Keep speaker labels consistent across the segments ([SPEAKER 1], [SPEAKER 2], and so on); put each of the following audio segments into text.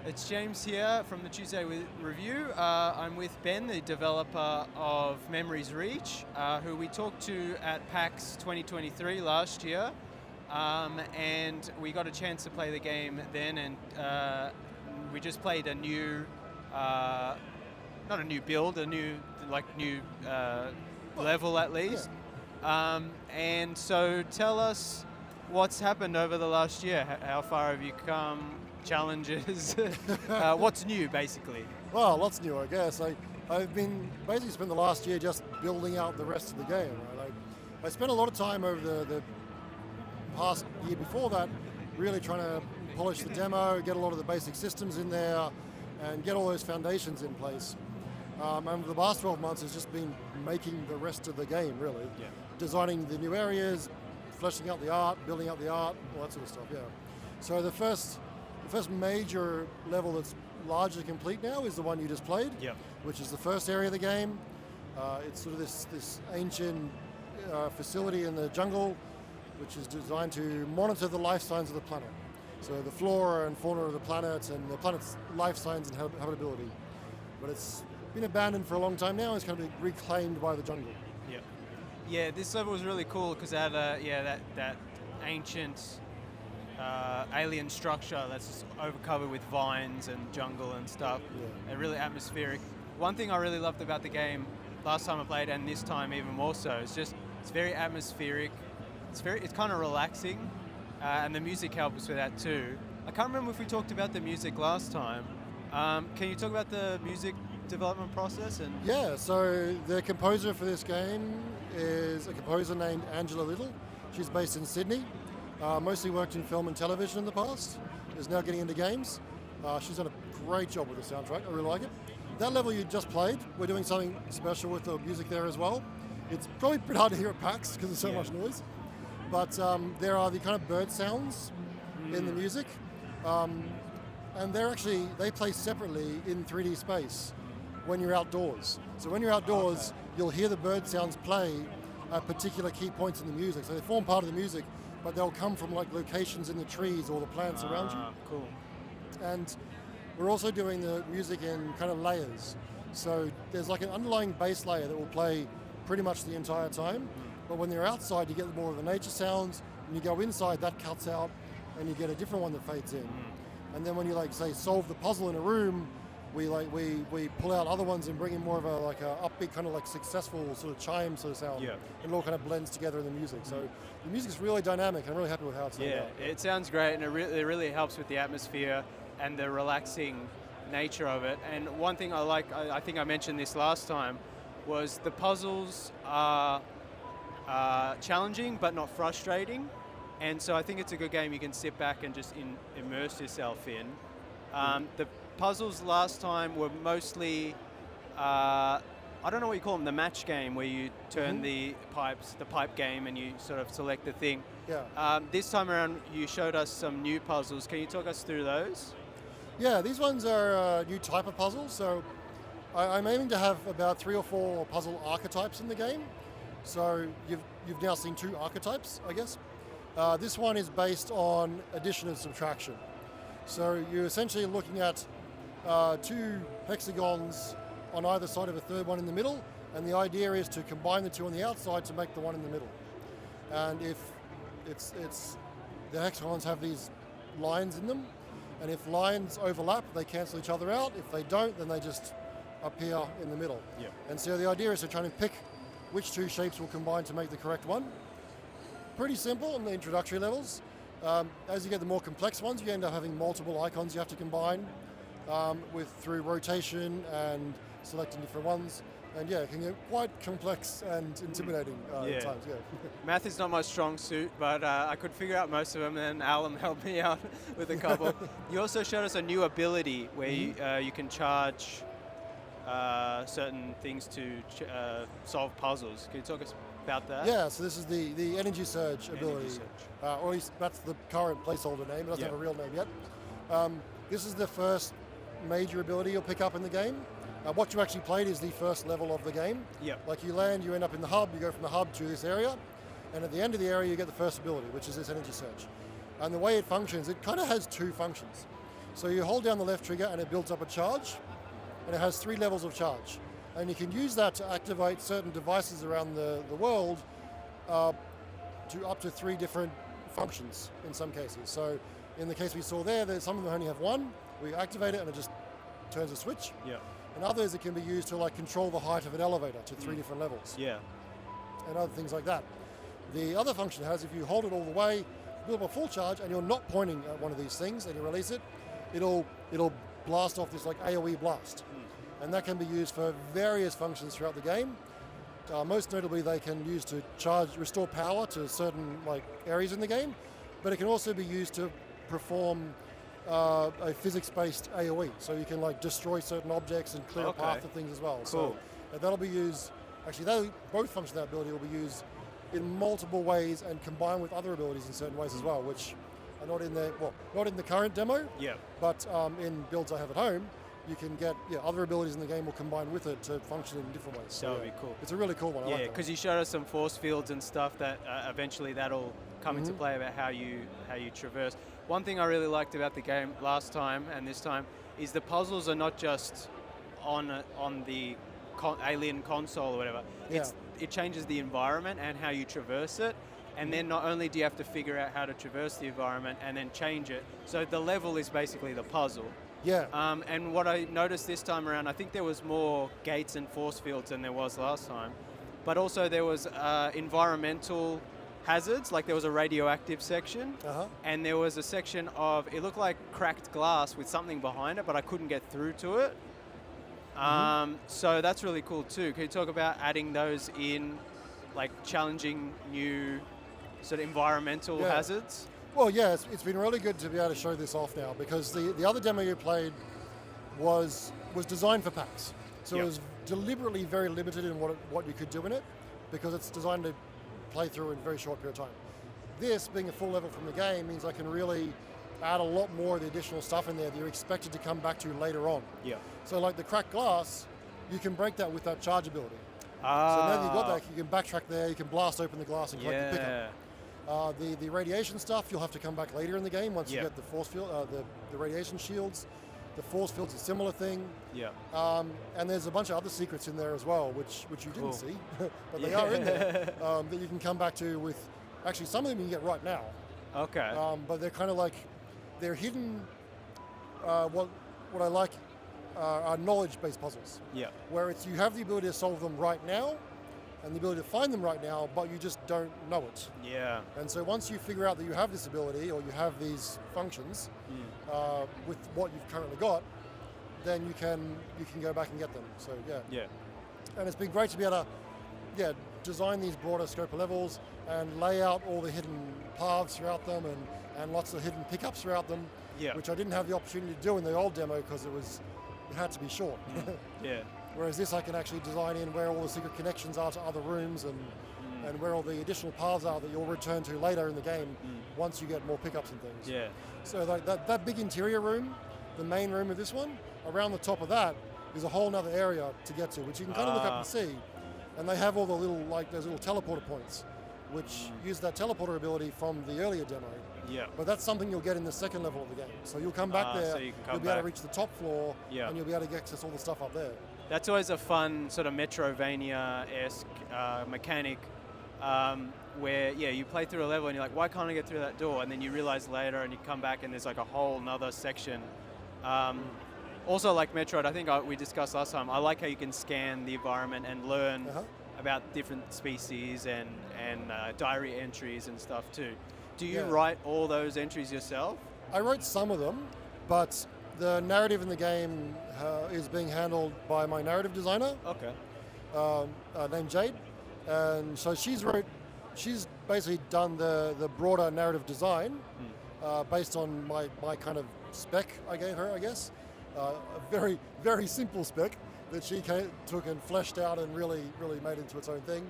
[SPEAKER 1] It's James here from the Tuesday Review. I'm with Ben, the developer of Memories Reach, who we talked to at PAX 2023 last year. And we got a chance to play the game then, and we just played a new, not a new build, a new level at least.
[SPEAKER 2] Yeah.
[SPEAKER 1] And so tell us what's happened over the last year. How far have you come? Challenges. What's new, basically?
[SPEAKER 2] Well, lots new, I guess. I've been basically spent the last year just building out the rest of the game. Right? I spent a lot of time over the past year before that really trying to polish the demo, get a lot of the basic systems in there, and get all those foundations in place. And the last 12 months has just been making the rest of the game, really.
[SPEAKER 1] Yeah.
[SPEAKER 2] Designing the new areas, fleshing out the art, building out the art, all that sort of stuff, yeah. So the first major level that's largely complete now is the one you just played, which is the first area of the game. It's sort of this ancient facility in the jungle, which is designed to monitor the life signs of the planet. So the flora and fauna of the planet and the planet's life signs and habitability. But it's been abandoned for a long time now. It's kind of reclaimed by the jungle.
[SPEAKER 1] Yeah, this level was really cool because it had that ancient alien structure that's just overcovered with vines and jungle and stuff. And really atmospheric. One thing I really loved about the game last time I played, and this time even more so, is just it's very atmospheric. It's kind of relaxing, and the music helps with that too. I can't remember if we talked about the music last time. Can you talk about the music development process?
[SPEAKER 2] Yeah, so the composer for this game is a composer named Angela Little. She's based in Sydney. Mostly worked in film and television in the past, is now getting into games. She's done a great job with the soundtrack, I really like it. That level you just played, we're doing something special with the music there as well. It's probably pretty hard to hear at PAX because there's so much noise, but there are the kind of bird sounds in the music, and they play separately in 3D space when you're outdoors. So when you're outdoors, you'll hear the bird sounds play at particular key points in the music. So they form part of the music, but they'll come from like locations in the trees or the plants around you.
[SPEAKER 1] Cool.
[SPEAKER 2] And we're also doing the music in kind of layers. So there's like an underlying bass layer that will play pretty much the entire time. But when you're outside, you get more of the nature sounds. When you go inside, that cuts out and you get a different one that fades in. And then when you say solve the puzzle in a room, we pull out other ones and bring in more of a upbeat kind of successful sort of chime sort of sound. And it all kind of blends together in the music. So the music's really dynamic. I'm really happy with how it's turned out.
[SPEAKER 1] It sounds great, and it really helps with the atmosphere and the relaxing nature of it. And one thing I like, I think I mentioned this last time, was the puzzles are challenging but not frustrating. And so I think it's a good game you can sit back and just immerse yourself in. The puzzles last time were mostly, I don't know what you call them, the match game where you turn the pipe game, and you sort of select the thing. This time around you showed us some new puzzles. Can you talk us through those?
[SPEAKER 2] Yeah, these ones are a new type of puzzle. So I'm aiming to have about 3 or 4 puzzle archetypes in the game. So you've now seen 2 archetypes, I guess. This one is based on addition and subtraction. So you're essentially looking at 2 hexagons on either side of a third one in the middle, and the idea is to combine the 2 on the outside to make the one in the middle. And if the hexagons have these lines in them, and if lines overlap, they cancel each other out. If they don't, then they just appear in the middle. And so the idea is to try and pick which 2 shapes will combine to make the correct one. Pretty simple on the introductory levels. As you get the more complex ones, you end up having multiple icons you have to combine through rotation and selecting different ones. And it can get quite complex and intimidating at times.
[SPEAKER 1] Math is not my strong suit, but I could figure out most of them, and Alan helped me out with a couple. You also showed us a new ability where you can charge certain things to solve puzzles. Can you talk us about that?
[SPEAKER 2] Yeah, so this is the energy surge ability. Or at least that's the current placeholder name. It doesn't have a real name yet. This is the first major ability you'll pick up in the game. What you actually played is the first level of the game. Like you land, you end up in the hub, you go from the hub to this area, and at the end of the area you get the first ability, which is this energy surge. And the way it functions, it kind of has 2 functions. So you hold down the left trigger and it builds up a charge, and it has 3 levels of charge. And you can use that to activate certain devices around the world to up to 3 different functions in some cases. So in the case we saw there, some of them only have 1. We activate it and it just turns a switch.
[SPEAKER 1] Yeah.
[SPEAKER 2] And others, it can be used to like control the height of an elevator to 3 different levels.
[SPEAKER 1] Yeah.
[SPEAKER 2] And other things like that. The other function it has, if you hold it all the way, build up a full charge, and you're not pointing at one of these things, and you release it, it'll blast off this like AOE blast. And that can be used for various functions throughout the game. Most notably, they can use to restore power to certain like areas in the game, but it can also be used to perform a physics-based AOE. So you can like destroy certain objects and clear a path of things as well.
[SPEAKER 1] Cool.
[SPEAKER 2] So that'll be used. Actually, both functions of that ability will be used in multiple ways and combined with other abilities in certain ways as well, which are not in the current demo.
[SPEAKER 1] Yeah.
[SPEAKER 2] But in builds I have at home, you can get other abilities in the game will combine with it to function in different ways. So,
[SPEAKER 1] that would be cool.
[SPEAKER 2] It's a really cool one. I like that
[SPEAKER 1] because you showed us some force fields and stuff that eventually that'll come into play about how you traverse. One thing I really liked about the game last time and this time is the puzzles are not just on the alien console or whatever.
[SPEAKER 2] Yeah.
[SPEAKER 1] It changes the environment and how you traverse it. And then not only do you have to figure out how to traverse the environment and then change it, so the level is basically the puzzle.
[SPEAKER 2] Yeah.
[SPEAKER 1] And what I noticed this time around, I think there was more gates and force fields than there was last time. But also there was environmental hazards, like there was a radioactive section. And there was a section of, it looked like cracked glass with something behind it, but I couldn't get through to it. So that's really cool too. Can you talk about adding those in, like challenging new sort of environmental hazards?
[SPEAKER 2] Well, yeah, it's been really good to be able to show this off now, because the other demo you played was designed for PAX. So it was deliberately very limited in what you could do in it, because it's designed to play through in a very short period of time. This, being a full level from the game, means I can really add a lot more of the additional stuff in there that you're expected to come back to later on.
[SPEAKER 1] Yeah.
[SPEAKER 2] So like the cracked glass, you can break that with that charge ability. So now that you've got that, you can backtrack there, you can blast open the glass and collect the pickup. The radiation stuff, you'll have to come back later in the game once you get the force field, the radiation shields. The force field's a similar thing.
[SPEAKER 1] Yeah.
[SPEAKER 2] And there's a bunch of other secrets in there as well, which you didn't see, but they are in there, that you can come back to with. Actually, some of them you can get right now.
[SPEAKER 1] Okay.
[SPEAKER 2] But they're kind of like, they're hidden, what I like are knowledge-based puzzles. Yeah. Where you have the ability to solve them right now, and the ability to find them right now, but you just don't know it. Yeah. And so once you figure out that you have this ability, or you have these functions, with what you've currently got, then you can go back and get them. So yeah. And it's been great to be able to design these broader scope of levels and lay out all the hidden paths throughout them and lots of hidden pickups throughout them, which I didn't have the opportunity to do in the old demo because it had to be short. Whereas this, I can actually design in where all the secret connections are to other rooms and where all the additional paths are that you'll return to later in the game once you get more pickups and things. Yeah. So that big interior room, the main room of this one, around the top of that is a whole nother area to get to, which you can kind of look up and see. And they have all the little, those little teleporter points, which use that teleporter ability from the earlier demo. Yeah. But that's something you'll get in the second level of the game. So you'll come back there, so you'll be able to reach the top floor, and you'll be able to access all the stuff up there.
[SPEAKER 1] That's always a fun sort of Metroidvania-esque mechanic, where you play through a level and you're like, why can't I get through that door? And then you realize later and you come back and there's like a whole nother section. Also, like Metroid, I think we discussed last time, I like how you can scan the environment and learn about different species and diary entries and stuff too. Do you write all those entries yourself? I wrote some of them, but the narrative in the game is being handled by my narrative designer. Okay. Named Jade. And so she's basically done the broader narrative design based on my kind of spec I gave her, I guess. A very, very simple spec that she took and fleshed out and really, really made into its own thing.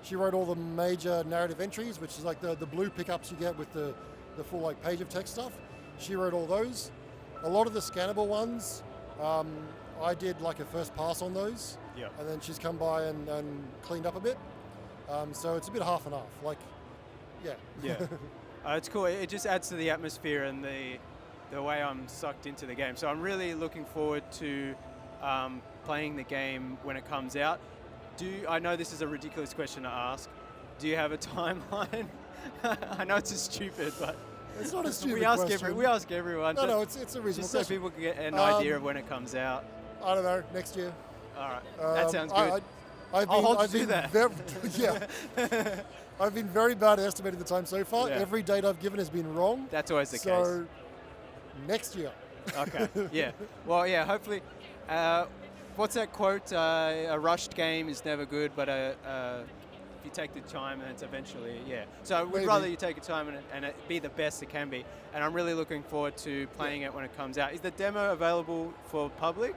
[SPEAKER 1] She wrote all the major narrative entries, which is like the blue pickups you get with the full like page of text stuff. She wrote all those. A lot of the scannable ones, I did like a first pass on those. Yeah. And then she's come by and cleaned up a bit. So it's a bit half and half. Like, yeah. It's cool. It just adds to the atmosphere and the the way I'm sucked into the game. So I'm really looking forward to playing the game when it comes out. I know this is a ridiculous question to ask. Do you have a timeline? I know it's stupid, but
[SPEAKER 2] It's not a stupid
[SPEAKER 1] we ask
[SPEAKER 2] question.
[SPEAKER 1] we ask everyone.
[SPEAKER 2] No, it's a reasonable
[SPEAKER 1] just so
[SPEAKER 2] question.
[SPEAKER 1] people can get an idea of when it comes out.
[SPEAKER 2] I don't know, next year.
[SPEAKER 1] All right, that sounds good.
[SPEAKER 2] I've been
[SPEAKER 1] that.
[SPEAKER 2] I've been very bad at estimating the time so far.
[SPEAKER 1] Yeah.
[SPEAKER 2] Every date I've given has been wrong.
[SPEAKER 1] That's always the
[SPEAKER 2] So next year.
[SPEAKER 1] Okay. Yeah. Well, yeah. Hopefully. What's that quote? A rushed game is never good, but if you take the time, and it's eventually, yeah. So we'd
[SPEAKER 2] Maybe.
[SPEAKER 1] rather you take your time and it be the best it can be. And I'm really looking forward to playing it when it comes out. Is the demo available for public?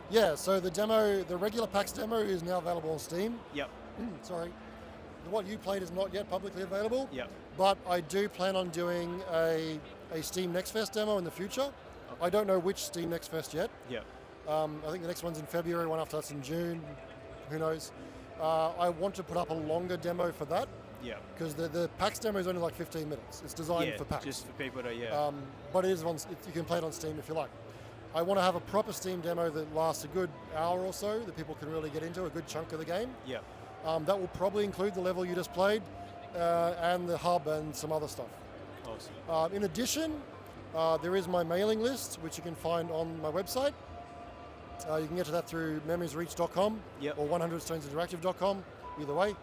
[SPEAKER 2] Yeah, so the regular PAX demo is now available on Steam.
[SPEAKER 1] Yep.
[SPEAKER 2] Sorry. What you played is not yet publicly available.
[SPEAKER 1] Yep.
[SPEAKER 2] But I do plan on doing a Steam Next Fest demo in the future.
[SPEAKER 1] Okay.
[SPEAKER 2] I don't know which Steam Next Fest yet.
[SPEAKER 1] Yep.
[SPEAKER 2] I think the next one's in February, one after that's in June. Who knows? I want to put up a longer demo for that.
[SPEAKER 1] Yep.
[SPEAKER 2] Because the PAX demo is only like 15 minutes. It's designed for PAX.
[SPEAKER 1] Just for people to,
[SPEAKER 2] But it is you can play it on Steam if you like. I want to have a proper Steam demo that lasts a good hour or so that people can really get into, a good chunk of the game.
[SPEAKER 1] Yep.
[SPEAKER 2] That will probably include the level you just played and the hub and some other stuff.
[SPEAKER 1] Awesome.
[SPEAKER 2] In addition, there is my mailing list, which you can find on my website. You can get to that through memoriesreach.com or 100stonesinteractive.com, either way.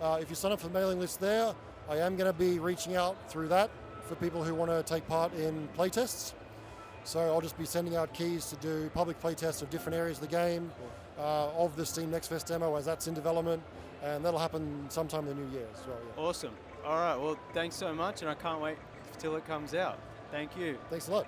[SPEAKER 2] If you sign up for the mailing list there, I am going to be reaching out through that for people who want to take part in playtests. So I'll just be sending out keys to do public playtests of different areas of the game, of the Steam Next Fest demo as that's in development, and that'll happen sometime in the new year as well. Yeah.
[SPEAKER 1] Awesome. All right. Well, thanks so much, and I can't wait till it comes out. Thank you.
[SPEAKER 2] Thanks a lot.